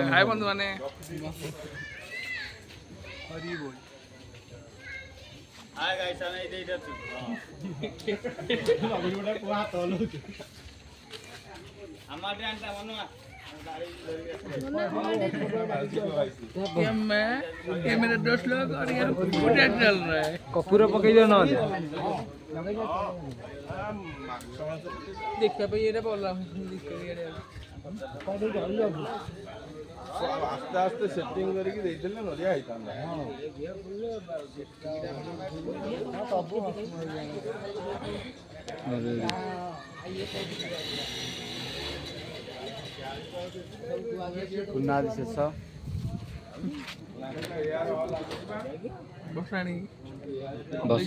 हाय बंधु माने hi guys ଆମେ ଏଇଠି ଅଛୁ ଆମର ଜାଣିତା ମନୁଆ ये मैं ये मेरे दोस्त लोग और ये पूरा चल रहा है कपूर पकई दियो न देखा भाई ये बोल रहा हूँ आस्ते आस्ते सेटिंग करके देइले नरिया आइतांदा पुनादि शेष बसाणी बस